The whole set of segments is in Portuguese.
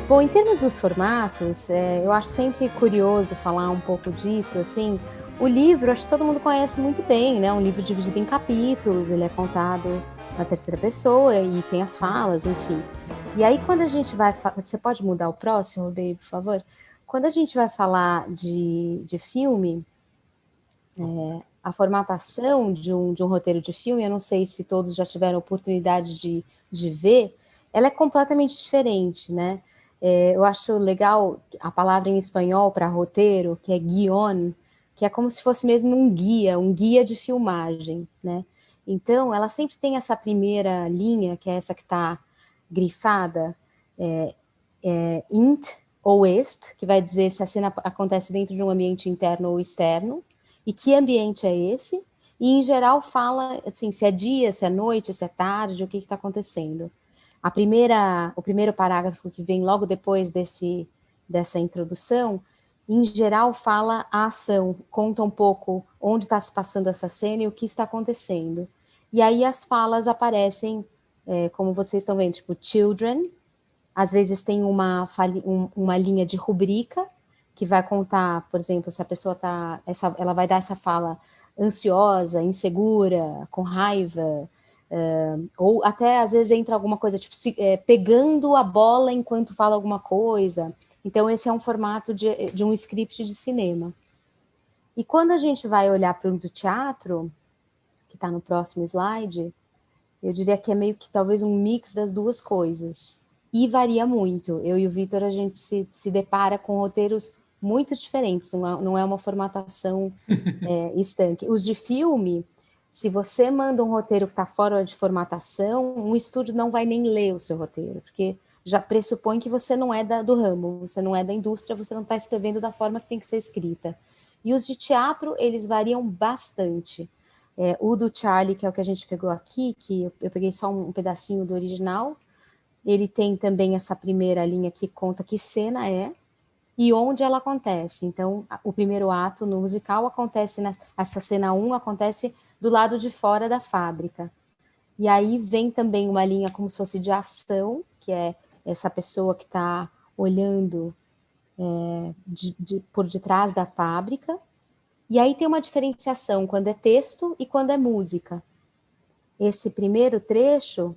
Bom, em termos dos formatos, eu acho sempre curioso falar um pouco disso, assim. O livro, acho que todo mundo conhece muito bem, né? Um livro dividido em capítulos, ele é contado na terceira pessoa e tem as falas, enfim. E aí, quando a gente vai... Você pode mudar o próximo, Baby, por favor? Quando a gente vai falar de filme, a formatação de um roteiro de filme, eu não sei se todos já tiveram oportunidade de ver, ela é completamente diferente, né? Eu acho legal a palavra em espanhol para roteiro, que é guion, que é como se fosse mesmo um guia de filmagem, né? Então, ela sempre tem essa primeira linha, que é essa que está grifada, int ou est, que vai dizer se a cena acontece dentro de um ambiente interno ou externo, e que ambiente é esse, e em geral fala assim, se é dia, se é noite, se é tarde, o que está acontecendo. O primeiro parágrafo que vem logo depois dessa introdução, em geral fala a ação, conta um pouco onde está se passando essa cena e o que está acontecendo. E aí as falas aparecem, como vocês estão vendo, tipo, children, às vezes tem uma linha de rubrica, que vai contar, por exemplo, se a pessoa ela vai dar essa fala ansiosa, insegura, com raiva, ou até às vezes entra alguma coisa, tipo, pegando a bola enquanto fala alguma coisa. Então, esse é um formato de um script de cinema. E quando a gente vai olhar para o do teatro, que está no próximo slide, eu diria que é meio que talvez um mix das duas coisas. E varia muito. Eu e o Vitor, a gente se depara com roteiros muito diferentes, não é uma formatação estanque. Os de filme, se você manda um roteiro que está fora de formatação, um estúdio não vai nem ler o seu roteiro, porque já pressupõe que você não é do ramo, você não é da indústria, você não está escrevendo da forma que tem que ser escrita. E os de teatro, eles variam bastante. O do Charlie, que é o que a gente pegou aqui, que eu peguei só um pedacinho do original, ele tem também essa primeira linha que conta que cena é e onde ela acontece. Então, o primeiro ato no musical acontece, essa cena 1 acontece do lado de fora da fábrica. E aí vem também uma linha como se fosse de ação, que é essa pessoa que está olhando por detrás da fábrica. E aí tem uma diferenciação quando é texto e quando é música. Esse primeiro trecho,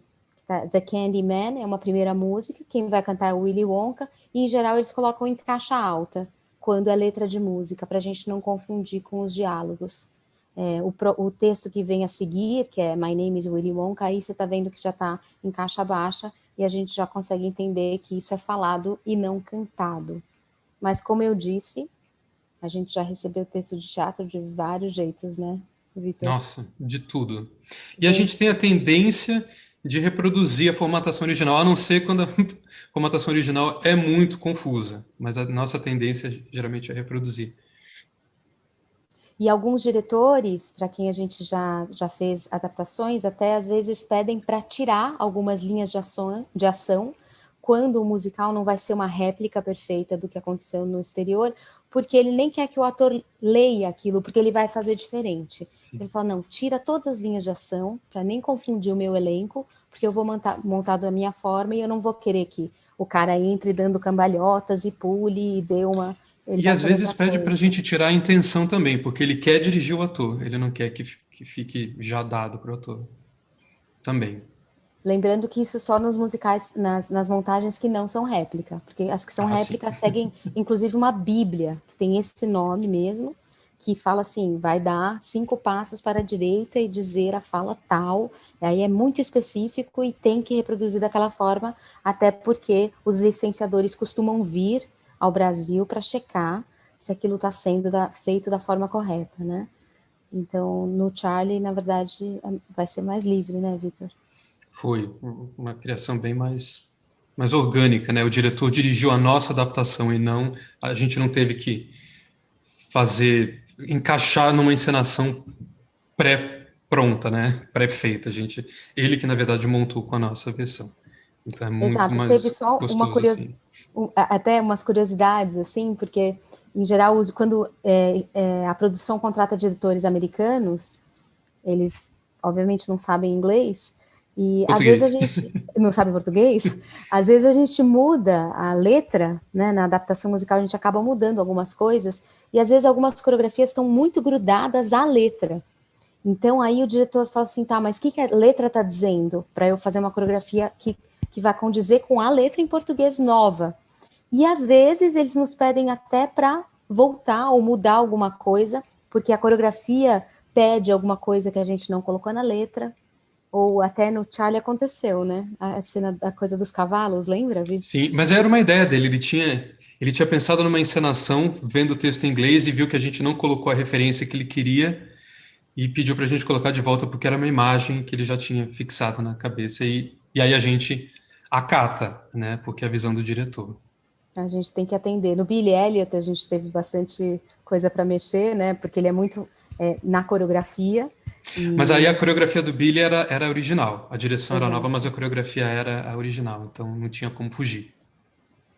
The Candyman, é uma primeira música, quem vai cantar é o Willy Wonka, e em geral eles colocam em caixa alta, quando é letra de música, para a gente não confundir com os diálogos. O texto que vem a seguir, que é My Name is Willy Wonka, aí você está vendo que já está em caixa baixa, e a gente já consegue entender que isso é falado e não cantado. Mas, como eu disse, a gente já recebeu texto de teatro de vários jeitos, né, Vitor? Nossa, de tudo. E a gente tem a tendência de reproduzir a formatação original, a não ser quando a formatação original é muito confusa, mas a nossa tendência geralmente é reproduzir. E alguns diretores, para quem a gente já fez adaptações, até às vezes pedem para tirar algumas linhas de ação, quando o musical não vai ser uma réplica perfeita do que aconteceu no exterior, porque ele nem quer que o ator leia aquilo, porque ele vai fazer diferente. Ele fala, não, tira todas as linhas de ação, para nem confundir o meu elenco, porque eu vou montar da minha forma e eu não vou querer que o cara entre dando cambalhotas e pule e dê uma... Ele E vai às fazer vezes outra pede para a coisa. gente tirar a intenção também, porque ele quer dirigir o ator, ele não quer que fique já dado para o ator. Também. Lembrando que isso só nos musicais, nas montagens que não são réplica, porque as que são Ah, sim. réplica seguem, inclusive, uma bíblia, que tem esse nome mesmo, que fala assim, vai dar 5 passos para a direita e dizer a fala tal, aí é muito específico e tem que reproduzir daquela forma, até porque os licenciadores costumam vir ao Brasil para checar se aquilo está sendo feito da forma correta, né? Então, no Charlie, na verdade, vai ser mais livre, né, Vitor? Foi uma criação bem mais orgânica, né? O diretor dirigiu a nossa adaptação e não a gente não teve que encaixar numa encenação pré-pronta, né? Pré-feita. Ele que na verdade montou com a nossa versão. Então é muito Exato, teve mais só gostoso assim. até umas curiosidades, assim, porque, em geral, quando a produção contrata diretores americanos, eles, obviamente, não sabem inglês, E às vezes a Português. gente não sabe português, às vezes a gente muda a letra, né? Na adaptação musical a gente acaba mudando algumas coisas, e às vezes algumas coreografias estão muito grudadas à letra. Então aí o diretor fala assim, tá, mas o que a letra está dizendo para eu fazer uma coreografia que vai condizer com a letra em português nova? E às vezes eles nos pedem até para voltar ou mudar alguma coisa, porque a coreografia pede alguma coisa que a gente não colocou na letra, ou até no Charlie aconteceu, né? A cena da coisa dos cavalos, lembra, Vi? Sim, mas era uma ideia dele. Ele tinha pensado numa encenação, vendo o texto em inglês e viu que a gente não colocou a referência que ele queria e pediu para a gente colocar de volta porque era uma imagem que ele já tinha fixado na cabeça e aí a gente acata, né? Porque é a visão do diretor. A gente tem que atender. No Billy Elliot a gente teve bastante coisa para mexer, né? Porque ele é muito na coreografia. Mas aí E a coreografia do Billy era original. A direção era nova, mas exato. a coreografia era a original, então não tinha como fugir.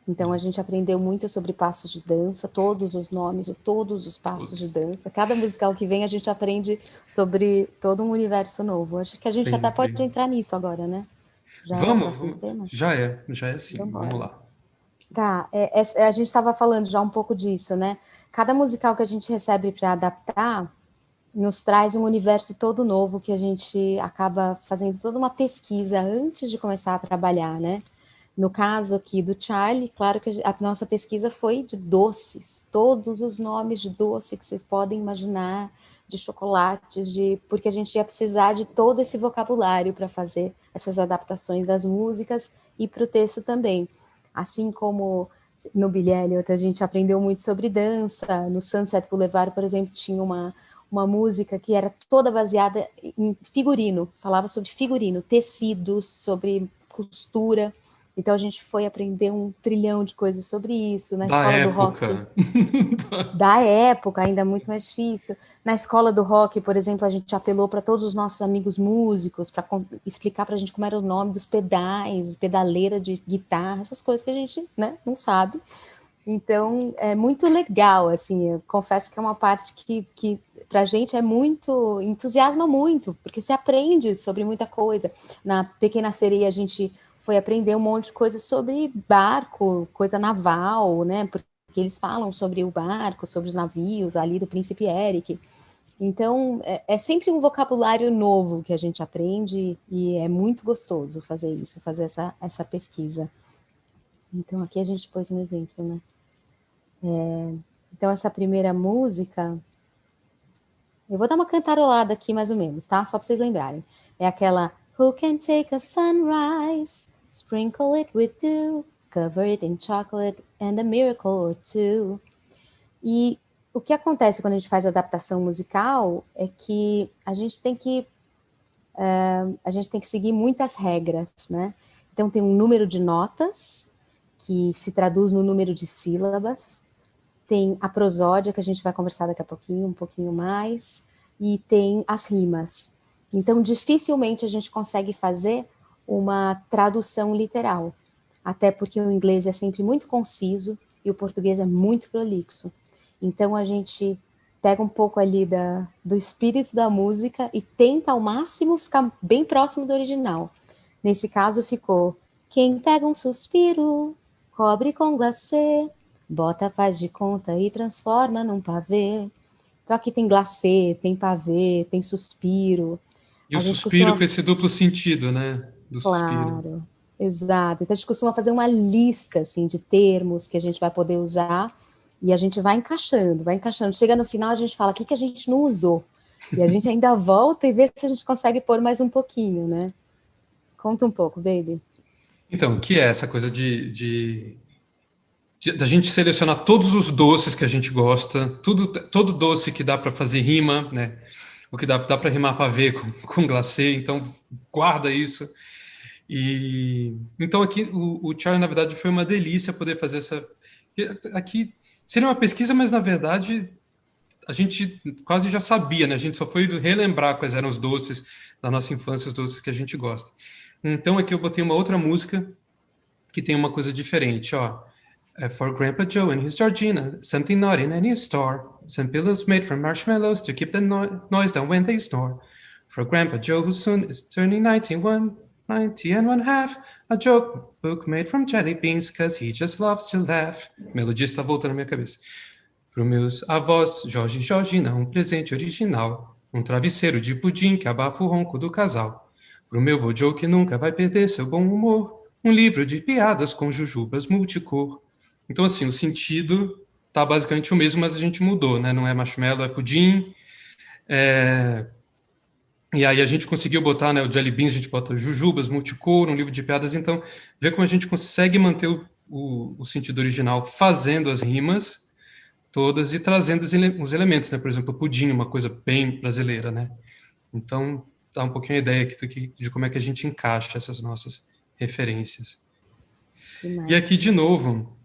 Então a gente aprendeu muito sobre passos de dança, todos os nomes de todos os passos de Todos. dança. Cada musical que vem a gente aprende sobre todo um universo novo. Acho que a gente até pode Sempre. entrar nisso agora, né? Já é o Vamos, próximo tema? já é Então sim. Vamos bora. lá. Tá, a gente estava falando já um pouco disso, né? Cada musical que a gente recebe para adaptar nos traz um universo todo novo que a gente acaba fazendo toda uma pesquisa antes de começar a trabalhar, né? No caso aqui do Charlie, claro que a nossa pesquisa foi de doces, todos os nomes de doce que vocês podem imaginar, de chocolates, porque a gente ia precisar de todo esse vocabulário para fazer essas adaptações das músicas e para o texto também. Assim como no Billy Elliot a gente aprendeu muito sobre dança, no Sunset Boulevard, por exemplo, tinha uma música que era toda baseada em figurino, falava sobre figurino, tecidos, sobre costura. Então a gente foi aprender um trilhão de coisas sobre isso na Da escola do rock. época. Da época, ainda muito mais difícil. Na escola do rock, por exemplo, a gente apelou para todos os nossos amigos músicos para explicar para a gente como era o nome dos pedais, pedaleira de guitarra, essas coisas que a gente, né, não sabe. Então, é muito legal, assim, eu confesso que é uma parte que para a gente é muito, entusiasma muito, porque você aprende sobre muita coisa. Na Pequena Sereia, a gente foi aprender um monte de coisa sobre barco, coisa naval, né, porque eles falam sobre o barco, sobre os navios ali do Príncipe Eric. Então, é sempre um vocabulário novo que a gente aprende e é muito gostoso fazer isso, fazer essa pesquisa. Então, aqui a gente pôs um exemplo, né? Então, essa primeira música, eu vou dar uma cantarolada aqui mais ou menos, tá? Só para vocês lembrarem. É aquela Who can take a sunrise, sprinkle it with dew, cover it in chocolate and a miracle or two. E o que acontece quando a gente faz adaptação musical é que a gente tem que seguir muitas regras, né? Então tem um número de notas que se traduz no número de sílabas, tem a prosódia, que a gente vai conversar daqui a pouquinho, um pouquinho mais, e tem as rimas. Então, dificilmente a gente consegue fazer uma tradução literal, até porque o inglês é sempre muito conciso e o português é muito prolixo. Então, a gente pega um pouco ali do espírito da música e tenta ao máximo ficar bem próximo do original. Nesse caso ficou: quem pega um suspiro, cobre com glacê, bota, faz de conta e transforma num pavê. Então aqui tem glacê, tem pavê, tem suspiro. E o A gente suspiro costuma, com esse duplo sentido, né? Do suspiro. claro, exato. Então a gente costuma fazer uma lista assim de termos que a gente vai poder usar e a gente vai encaixando, vai encaixando. Chega no final a gente fala o que a gente não usou e a gente ainda volta e vê se a gente consegue pôr mais um pouquinho, né? Conta um pouco, baby. Então, o que é essa coisa da gente selecionar todos os doces que a gente gosta, todo doce que dá para fazer rima, né? O que dá para rimar pavê com glacê, então guarda isso. E então aqui o Charlie, na verdade, foi uma delícia poder fazer essa. Aqui seria uma pesquisa, mas na verdade a gente quase já sabia, né? A gente só foi relembrar quais eram os doces da nossa infância, os doces que a gente gosta. Então aqui eu botei uma outra música que tem uma coisa diferente, ó. For Grandpa Joe and his Georgina, something not in any store. Some pillows made from marshmallows to keep the noise down when they snore. For Grandpa Joe, who soon is turning 91, 90 1/2, a joke book made from jelly beans, 'cause he just loves to laugh. A melodia está voltando na minha cabeça. Para os meus avós, Jorge e Georgina, um presente original. Um travesseiro de pudim que abafa o ronco do casal. Pro meu vô Joe que nunca vai perder seu bom humor. Um livro de piadas com jujubas multicor. Então, assim, o sentido tá basicamente o mesmo, mas a gente mudou, né? Não é marshmallow, é pudim. E aí a gente conseguiu botar, né, o Jelly Beans, a gente bota jujubas, multicor, um livro de piadas. Então, vê como a gente consegue manter o sentido original fazendo as rimas todas e trazendo os elementos, né? Por exemplo, o pudim, uma coisa bem brasileira, né? Então, dá um pouquinho a ideia aqui de como é que a gente encaixa essas nossas referências. E aqui, de novo,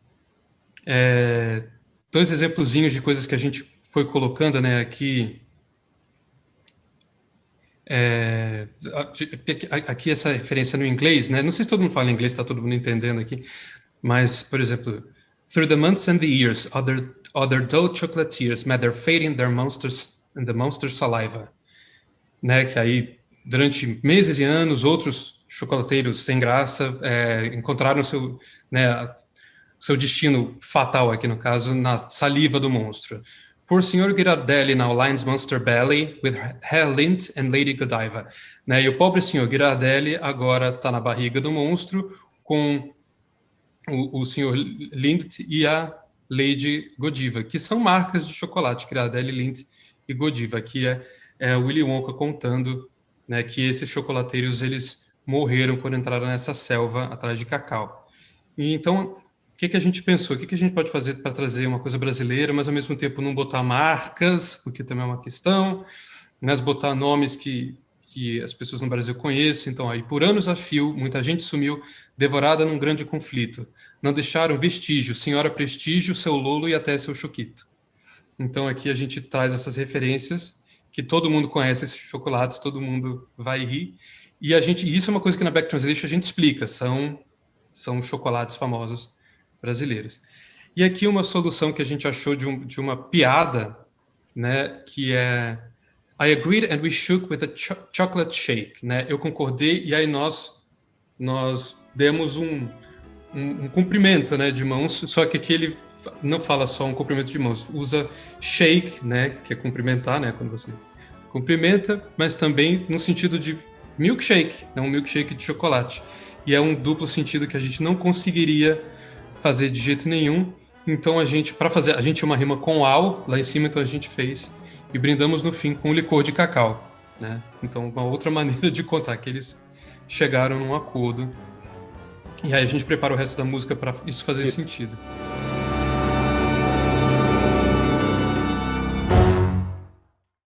2 exemplozinhos de coisas que a gente foi colocando, né? Aqui essa referência no inglês, né? Não sei se todo mundo fala inglês, está todo mundo entendendo aqui, mas, por exemplo, through the months and the years, other dull chocolatiers met their fate in the monster's saliva, né? Que aí, durante meses e anos, outros chocolateiros sem graça encontraram seu destino fatal aqui, no caso, na saliva do monstro. Por Sr. Ghirardelli now lines Monster Belly with Herr Lindt and Lady Godiva. Né? E o pobre Sr. Ghirardelli agora está na barriga do monstro com o Sr. Lindt e a Lady Godiva, que são marcas de chocolate, Ghirardelli, Lindt e Godiva, que é Willy Wonka contando, né, que esses chocolateiros eles morreram quando entraram nessa selva atrás de cacau. E então, o que a gente pensou? O que a gente pode fazer para trazer uma coisa brasileira, mas ao mesmo tempo não botar marcas, porque também é uma questão, mas botar nomes que as pessoas no Brasil conhecem. Então, aí, por anos a fio, muita gente sumiu, devorada num grande conflito. Não deixaram vestígio, Senhora Prestígio, Seu Lolo e até Seu Choquito. Então, aqui a gente traz essas referências, que todo mundo conhece esses chocolates, todo mundo vai rir. E isso é uma coisa que na Back Translation a gente explica, são chocolates famosos brasileiros. E aqui uma solução que a gente achou de uma piada, né, que é I agreed and we shook with a chocolate shake, né? Eu concordei e aí nós demos um cumprimento, né, de mãos, só que aqui ele não fala só um cumprimento de mãos, usa shake, né, que é cumprimentar, né, quando você cumprimenta, mas também no sentido de milkshake, né, um milkshake de chocolate. E é um duplo sentido que a gente não conseguiria fazer de jeito nenhum. Então a gente tinha uma rima com ao lá em cima, então a gente fez e brindamos no fim com o licor de cacau, né? Então uma outra maneira de contar que eles chegaram num acordo. E aí a gente prepara o resto da música para isso fazer sentido.